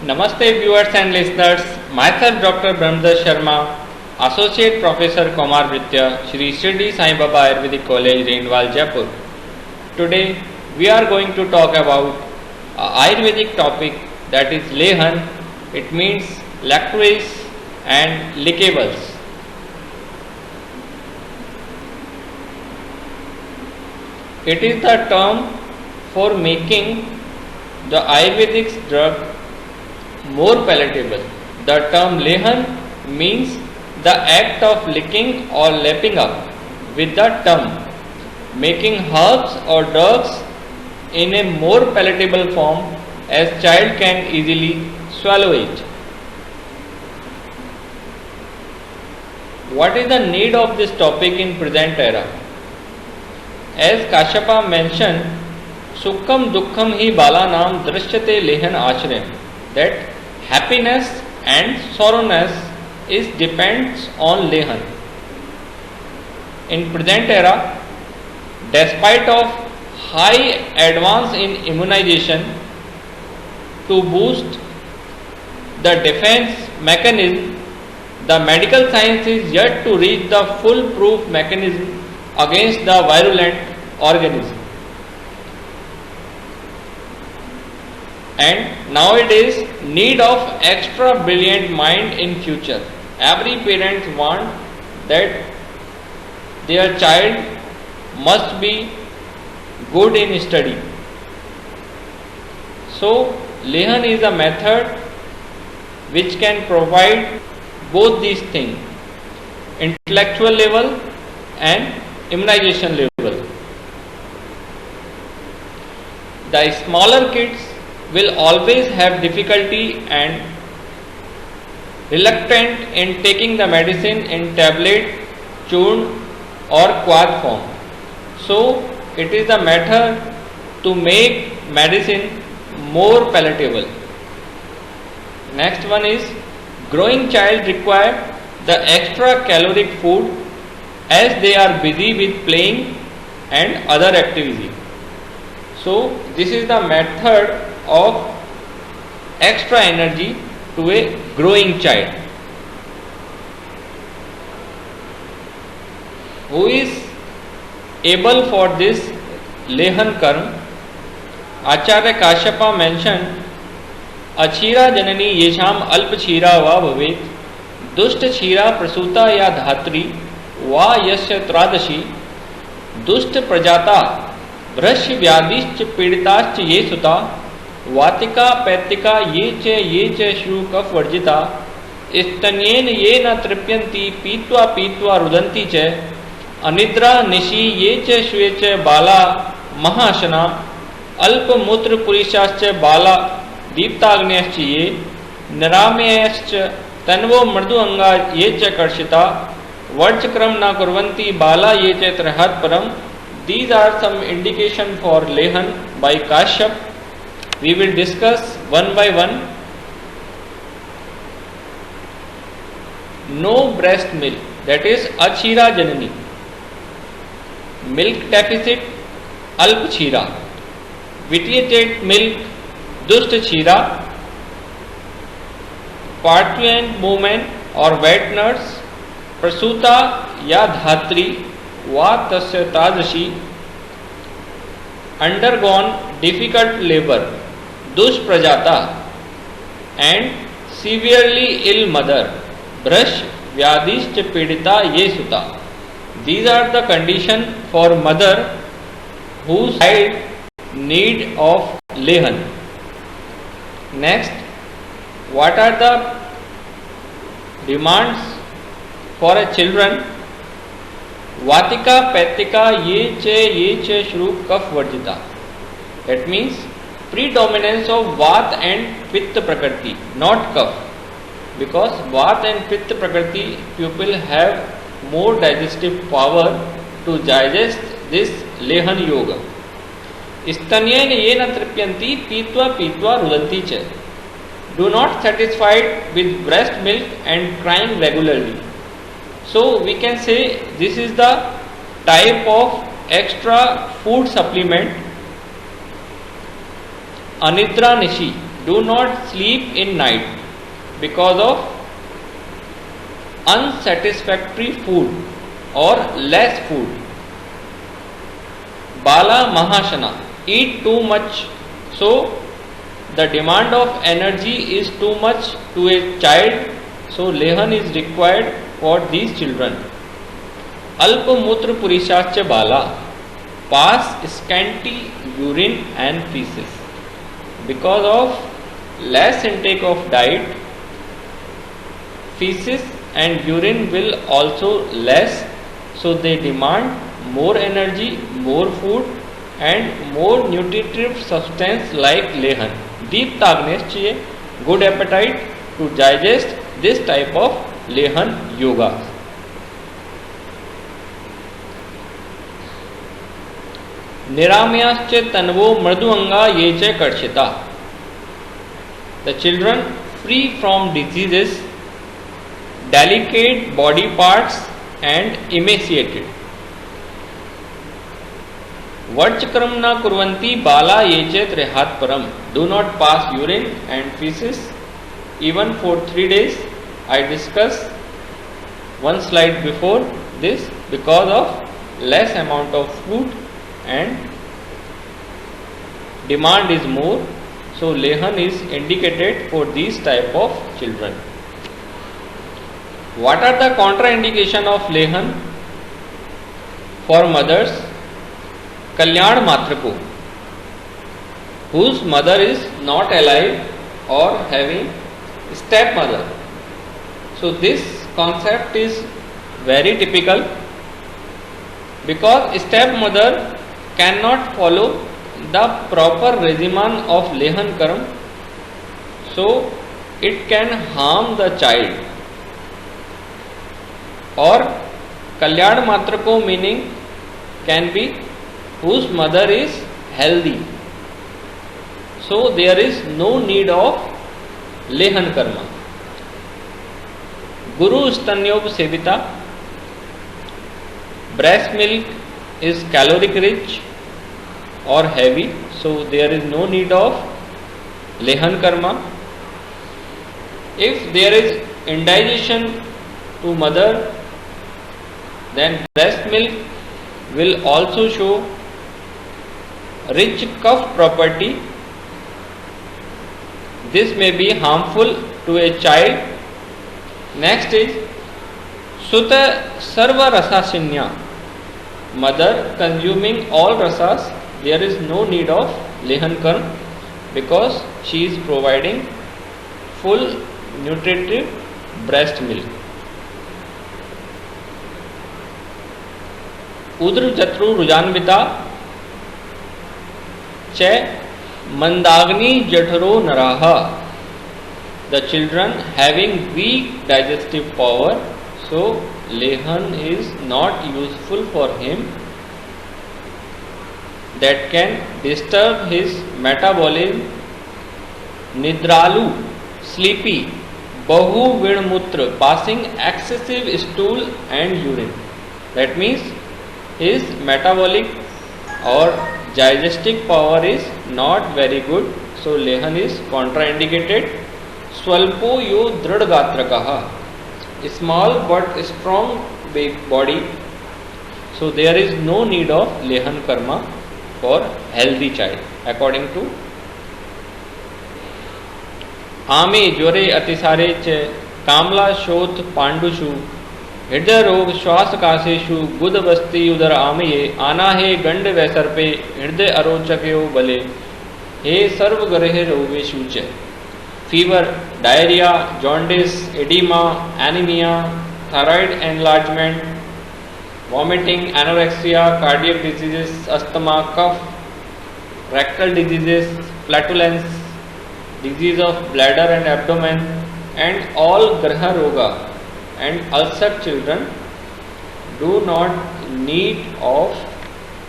Namaste viewers and listeners, myself Dr. Brahmdas Sharma, Associate Professor Kumar Britya, Shri Shirdi Sai Baba Ayurvedic College, Rainwal, Jaipur. Today we are going to talk about Ayurvedic topic, that is Lehan. It means licorice and licables. It is the term for making the Ayurvedic drug more palatable. The term Lehan means the act of licking or lapping up with the tongue, making herbs or drugs in a more palatable form as child can easily swallow it. What is the need of this topic in present era? As Kashyapa mentioned, Sukham Dukkham hi balanam drishyate lehan ashrayam, that happiness and sorrowness is depends on lehan. In present era, despite of high advance in immunization to boost the defense mechanism, the medical science is yet to reach the foolproof mechanism against the virulent organism. And nowadays need of extra brilliant mind in future. Every parent want that their child must be good in study. So Lehan is a method which can provide both these things, intellectual level and immunization level. The smaller kids will always have difficulty and reluctant in taking the medicine in tablet, churn or quad form. So it is a method to make medicine more palatable. Next one is growing child require the extra caloric food as they are busy with playing and other activity. So this is the method of extra energy to a growing child. Who is able for this Lehan Karm? Acharya Kashyapa mentioned, Achira janani yesham alp chira va bhavet, dusht chira prasuta ya dhatri va yasya tradashi, dusht prajata भ्रश्य व्याधिश्च पीड़िताश्च ये सुता वातिका पैतिका ये च श्रु कफ वर्जिता स्तन्येन ये न तृप्यन्ति पीत्वा पीत्वा रुदन्ति च अनिद्रा निशि ये च श्वे च बाला महाशना अल्प मूत्र पुरीशाश्च बाला दीप्ताग्नेश्च ये निरामयश्च तन्वो मृदु अंगा ये च कर्षिता वर्जक्रम न कुर्वन्ति बाला ये च त्रहत् परम. These are some indication for Lehan by Kashyap. We will discuss one by one. No breast milk, that is achira janani. Milk deficit alp chira. Vitiated milk dust chira. Parturient movement or wet nurse prasuta ya dhatri वा तस्य तादृशी undergone difficult labor दुष्प्रजाता and severely ill mother भ्रश व्याधिश्च पीड़िता ये सुता. These are the condition for mother whose child need of Lehan. Next, what are the demands for a children? वातिका पैतिका ये च श्रु कफ वर्जिता. That means predominance of Vat and Pitta Prakriti, not Kaph, because Vat and Pitta Prakriti people have more digestive power to digest this Lehan Yoga. Stanyen ye na tripyanti pitva pitva rudanti cha. Do not satisfied with breast milk and crying regularly. So we can say this is the type of extra food supplement Anidra Nishi, do not sleep in night because of unsatisfactory food or less food. Bala Mahashana, eat too much, so the demand of energy is too much to a child, so Lehan is required for these children. Alpa Mutra Purishascha Bala, pass scanty urine and feces. Because of less intake of diet, feces and urine will also less, so they demand more energy, more food and more nutritive substance like Lehan. Deep Tagnesh चाहिए, good appetite to digest this type of Lehan yoga. Niramyascha tanvo mrduanga yeche karshita. The children free from diseases, delicate body parts and emaciated. Varchakram na kurvanti bala yechet rehat param. Do not pass urine and feces even for 3 days. I discussed one slide before this, because of less amount of food and demand is more, so Lehan is indicated for these type of children. What are the contraindication of Lehan for mothers? Kalyan Matrako, whose mother is not alive or having stepmother. So this concept is very typical, because stepmother cannot follow the proper regimen of Lehan Karam, so it can harm the child. Or Kalyan Matrako meaning can be whose mother is healthy, so there is no need of Lehan Karma. Guru Stanyob Sevita, breast milk is caloric rich or heavy, so there is no need of Lehan Karma. If there is indigestion to mother, then breast milk will also show rich cough property. This may be harmful to a child. Next is Sutta Sarva Rasasinya, mother consuming all rasas, there is no need of Lehan Karma, because she is providing full nutritive breast milk. Udra Jatru Rujanvita Che Mandagni Jatharo Naraha, the children having weak digestive power, so Lehan is not useful for him, that can disturb his metabolism. Nidralu, sleepy, Bahu Vinmutra, passing excessive stool and urine. That means his metabolic or digestive power is not very good, so Lehan is contraindicated. Swalpo yo dradgatrakaha, small but strong big body, so there is no need of Lehan Karma for healthy child, according to Ame Jore Atisare Che Kamla Shoth Pandushu हृदय रोग श्वास काशेशु बुध बस्ती उदर आमये आना हे गंड वैसर्पे हृदय अरोचकयो बले हे सर्व ग्रह रोगेशु च. Fever, diarrhoea, jaundice, oedema, anaemia, thyroid enlargement, vomiting, anorexia, cardiac diseases, asthma, cough, rectal diseases, flatulence, disease of bladder and abdomen, and all graha roga and ulcer children do not need of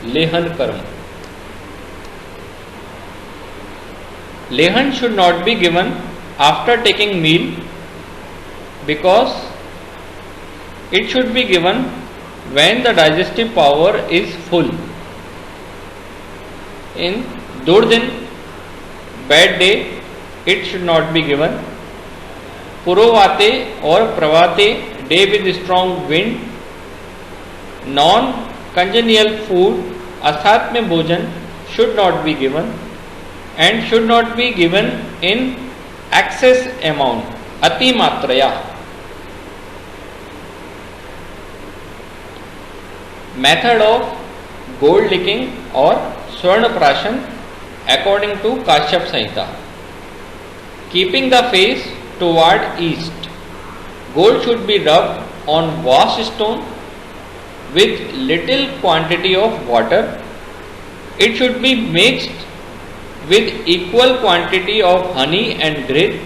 Lehan Karma. Lehan should not be given after taking meal, because it should be given when the digestive power is full. In Durdin, bad day, it should not be given. Purovate or pravate, day with strong wind. Non-congenial food, असात्म्य भोजन, should not be given and should not be given in excess amount, अति मात्रया. Method of gold licking or स्वर्ण प्राशन according to Kashyap Samhita. Keeping the face toward east, gold should be rubbed on wash stone with little quantity of water. It should be mixed with equal quantity of honey and grit,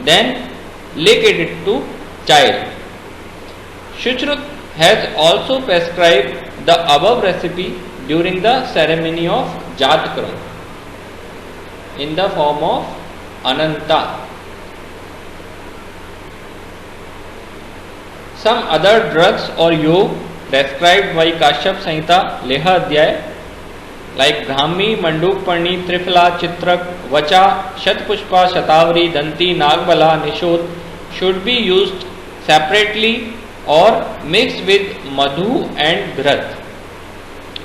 then lick it to child. Shushruta has also prescribed the above recipe during the ceremony of Jatkram in the form of Ananta. Some other drugs or yoga described by Kashyap Samhita Leha Adhyay like Brahmi, Mandukparni, Trifla, Chitrak, Vacha, Shatpushpa, Shatavari, Danti, Nagbala, Nishod should be used separately or mixed with Madhu and Grat.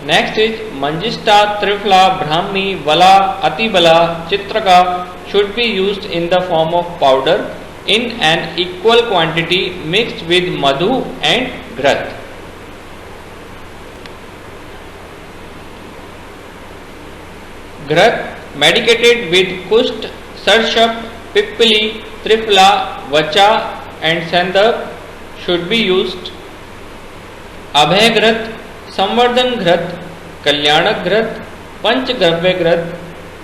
Next is Manjista, Trifla, Brahmi, Vala, Atibala, Chitraka should be used in the form of powder in an equal quantity mixed with Madhu and Grat. Grat medicated with Kusht, Sarshap, Pippili, Trifla, Vacha and Sandap should be used. Abhay Grat, Samvardhan Grat, Kalyanak Grat, Panchgravya Grat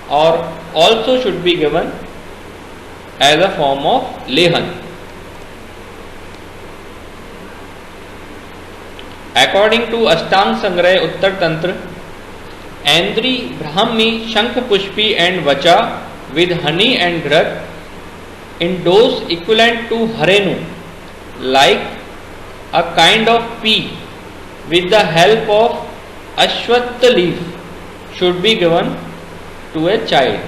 or also should be given as a form of lehan. According to Ashtang Sangrah Uttar Tantra, Andri, Brahmi, Shankh Pushpi and Vacha with honey and grat in dose equivalent to Harenu, like a kind of pea, with the help of Ashwatha leaf should be given to a child.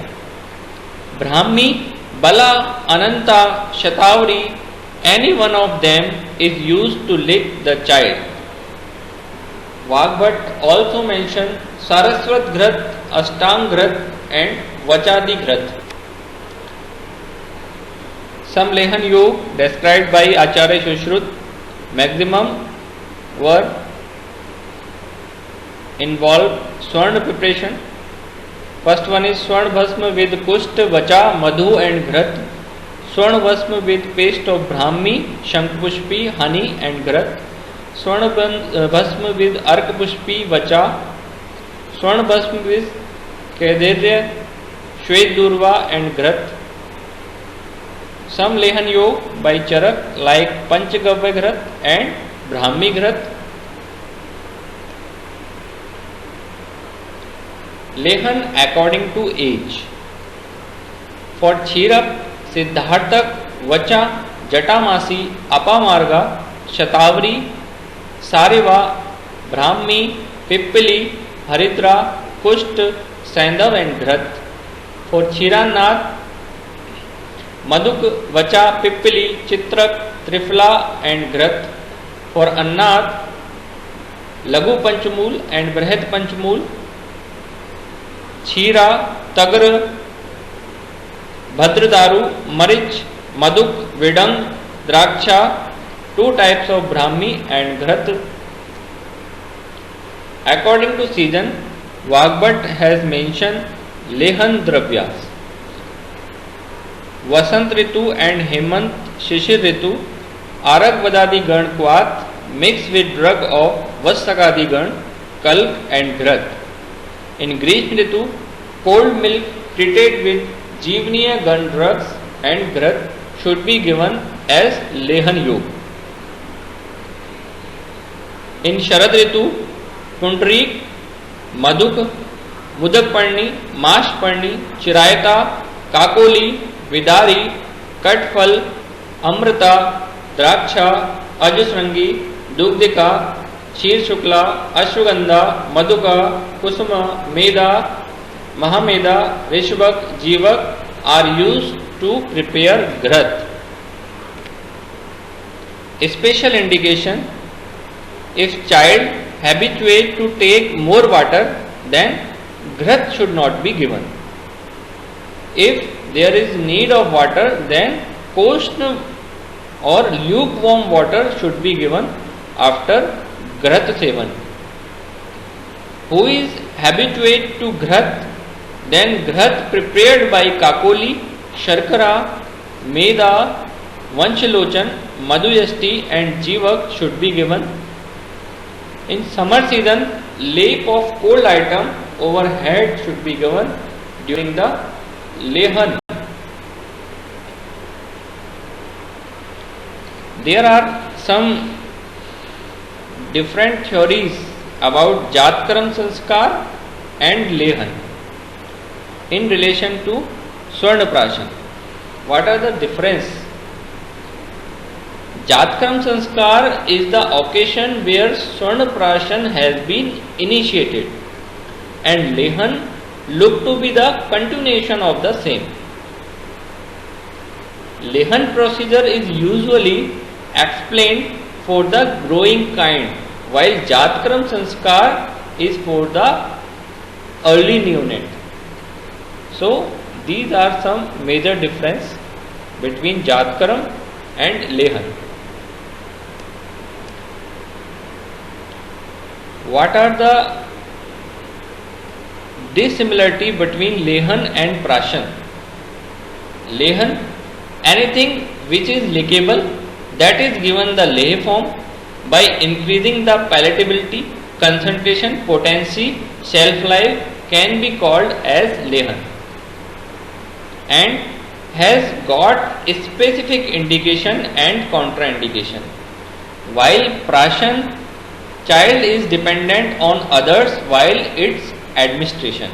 Brahmi, Bala, Ananta, Shatavari, any one of them is used to lick the child. Vagbhat also mentioned Saraswat Grat, Ashtang Grat and Vachadi Grat. Some Lehan Yoga described by Acharya Shushruta maximum were involved Swarna preparation. First one is Swarna Bhasma with Kusht, Vacha, Madhu and Grat. Swarna Bhasma with paste of Brahmi, Shankpushpi, honey and Grat. Swarna Bhasma with Ark Pushpi, Vacha. Swarna Bhasma with Kedirya, Shwet Durva and Grat. Some Lehan Yoga by Charak like Panchgavya Grat and Brahmi Grat. Lehan according to age. For Chirap, Siddhartak, Vacha, Jatamasi, Apamarga, Shatavari, Sariva, Brahmi, Pippili, Haridra, Kusht, Sandav and Grat. For Chiranath, Madhuk, Vacha, Pippili, Chitrak, Trifla and Grat. For Annath, Laghu Panchmul and Brahat Panchmul. Chira, Tagra, Bhadradaru, Marich, Madhuk, Vedang, Draksha, two types of Brahmi and Grat. According to season, Vagbhat has mentioned Lehan Dravyas. Vasant Ritu and Hemant Shishir Ritu, Arak Vadadi Gan Kwat mixed with drug of Vasakadi Gan, Kalk and Grat. In Grishma Ritu, cold milk treated with Jeevaniya Gan drugs and Grat should be given as Lehan Yoga. In Sharad Ritu, Pundarik, Madhuk, Mudakparni, Mashparni, Chirayata, Kakoli, Vidari, Katfal, Amrita, Draksha, Ajasrangi, Dugdika, Shir Shukla, Ashwagandha, Madhuka, Kusuma, Meda, Mahameda, Rishvak, Jivak are used to prepare ghrat. Special indication: if child habituate to take more water, then ghrat should not be given. If there is need of water, then koshnna or lukewarm water should be given after ghrat sevan. Who is habituate to ghrat, then ghrat prepared by kakoli, sharkara, meda, vanchalochan, madhuyasti and jivak should be given. In summer season, lap of cold item over head should be given during the lehan. There are some different theories about Jatkaram Sanskar and lehan in relation to Swarnaprashan. What are the difference? Jatkaram Sanskar is the occasion where Swarnaprashan has been initiated, and lehan look to be the continuation of the same. Lehan procedure is usually explained for the growing kind, while Jatkaram Sanskar is for the early neonate. So these are some major difference between Jatkaram and lehan. What are the dissimilarity between lehan and prashan? Lehan, anything which is lickable, that is given the leh form by increasing the palatability, concentration, potency, shelf life, can be called as lehan and has got a specific indication and contraindication. While prashan, child is dependent on others while its administration.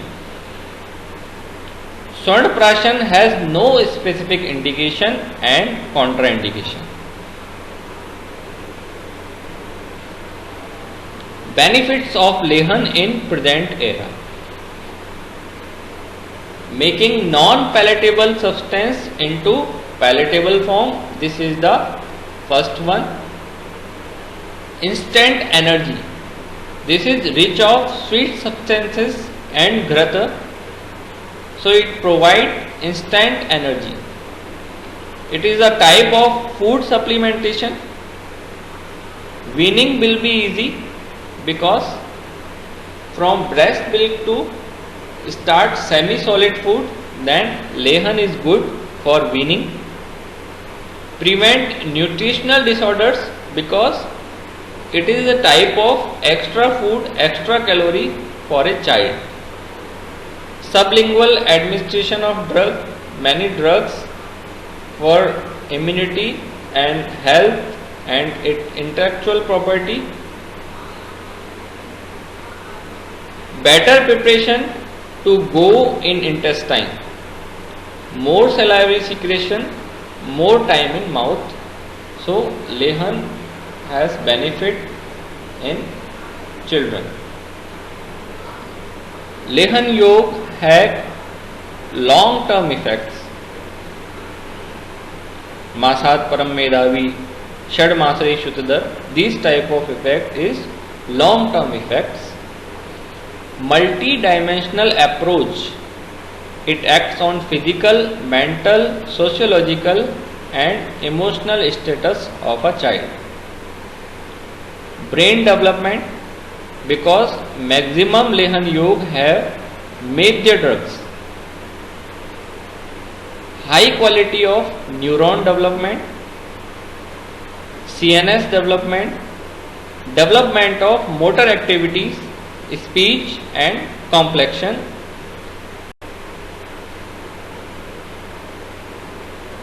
Swarnaprashan has no specific indication and contraindication. Benefits of lehan in present era: making non-palatable substance into palatable form. This is the first one. Instant energy. This is rich of sweet substances and ghrata, so it provides instant energy. It is a type of food supplementation. Weaning will be easy because from breast milk to start semi-solid food, then lehan is good for weaning. Prevent nutritional disorders because it is a type of extra food, extra calorie for a child. Sublingual administration of drug, many drugs for immunity and health and its intellectual property. Better preparation to go in intestine. More salivary secretion, more time in mouth. So lehan has benefit in children. Lehan yog had long term effects. Masat param medavi, shad masari shuddhar, this type of effect is long term effects. Multi-dimensional approach. It acts on physical, mental, sociological and emotional status of a child. Brain development, because maximum lehan yog have major drugs. High quality of neuron development, CNS development, development of motor activities, speech and complexion.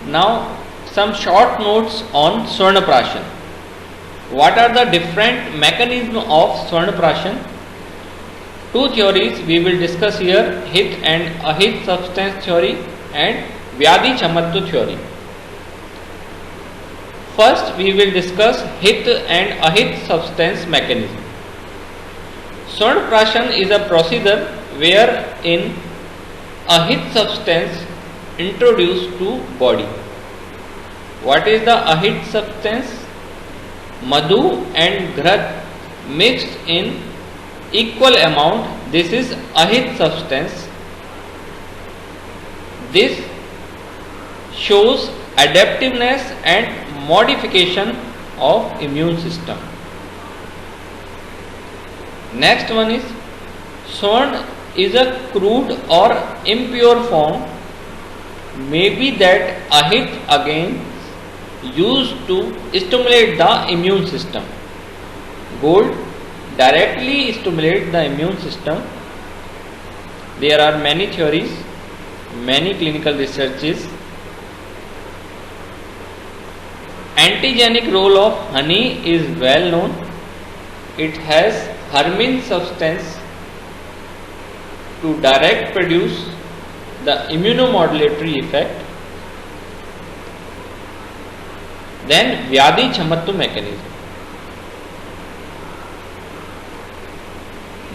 Now some short notes on Swarnaprashan. What are the different mechanisms of Swarnaprashan? Two theories we will discuss here, Hit and Ahit substance theory and Vyadhi Chamattu theory. First we will discuss Hit and Ahit substance mechanism. Swarnaprashan is a procedure wherein a Hit substance introduced to body. What is the ahit substance? Madhu and ghrad mixed in equal amount. This is ahit substance. This shows adaptiveness and modification of immune system. Next one is Swarn is a crude or impure form, maybe that ahit again used to stimulate the immune system. Gold directly stimulates the immune system. There are many theories, many clinical researches. Antigenic role of honey is well known. It has hermine substance to direct produce the immunomodulatory effect. Then Vyadhi Chamattu mechanism.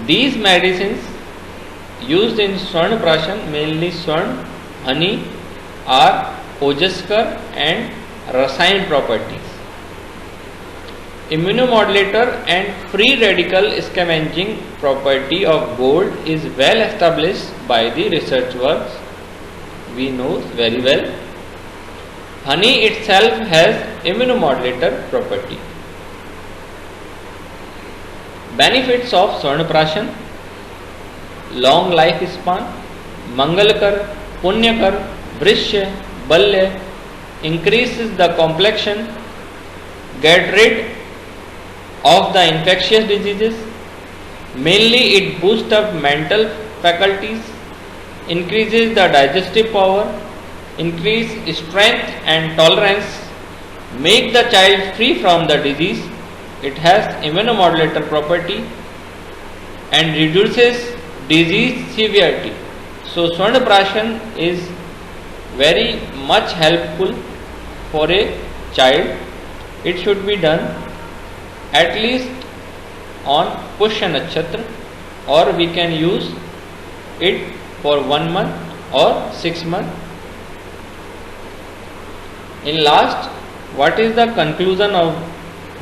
These medicines used in Swarnaprashan, mainly Swarn, honey, are Ojaskar and Rasayan properties. Immunomodulator and free radical scavenging property of gold is well established by the research works. We know very well. Honey itself has immunomodulator property. Benefits of Swarnaprashan: long life span, Mangalkar, Punyakar, Vrishya, Balya, increases the complexion, get rid of the infectious diseases. Mainly it boosts up mental faculties, increases the digestive power, increase strength and tolerance, make the child free from the disease. It has immunomodulator property and reduces disease severity. So Swarnaprashan is very much helpful for a child. It should be done at least on Pushya Nakshatra, or we can use it for 1 month or 6 months. In last, what is the conclusion of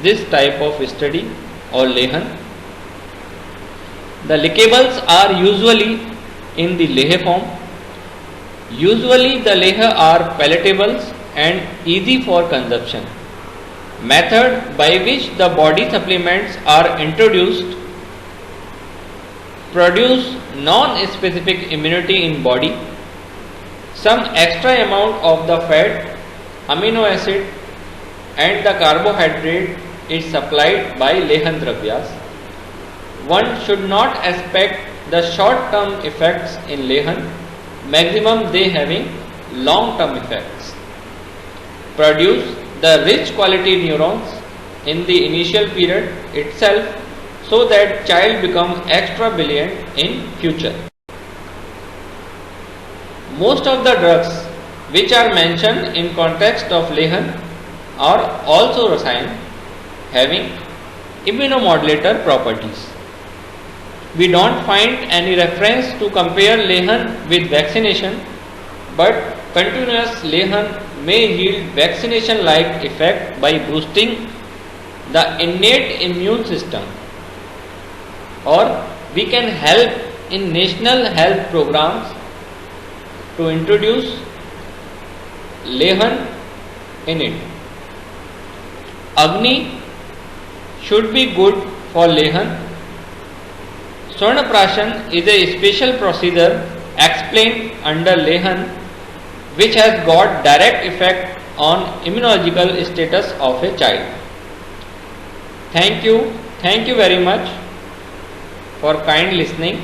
this type of study or lehan? The liquids are usually in the lehe form. Usually the leha are palatable and easy for consumption. Method by which the body supplements are introduced produce non-specific immunity in body. Some extra amount of the fat, amino acid and the carbohydrate is supplied by lehan dravyas. One should not expect the short-term effects in lehan, maximum they having long-term effects. Produce the rich quality neurons in the initial period itself, so that child becomes extra brilliant in future. Most of the drugs which are mentioned in context of lehan are also rasayan, having immunomodulator properties. We don't find any reference to compare lehan with vaccination, but continuous lehan may yield vaccination like effect by boosting the innate immune system, or we can help in national health programs to introduce lehan in it. Agni should be good for lehan. Swarnaprashan is a special procedure explained under lehan, which has got direct effect on immunological status of a child. Thank you very much for kind listening.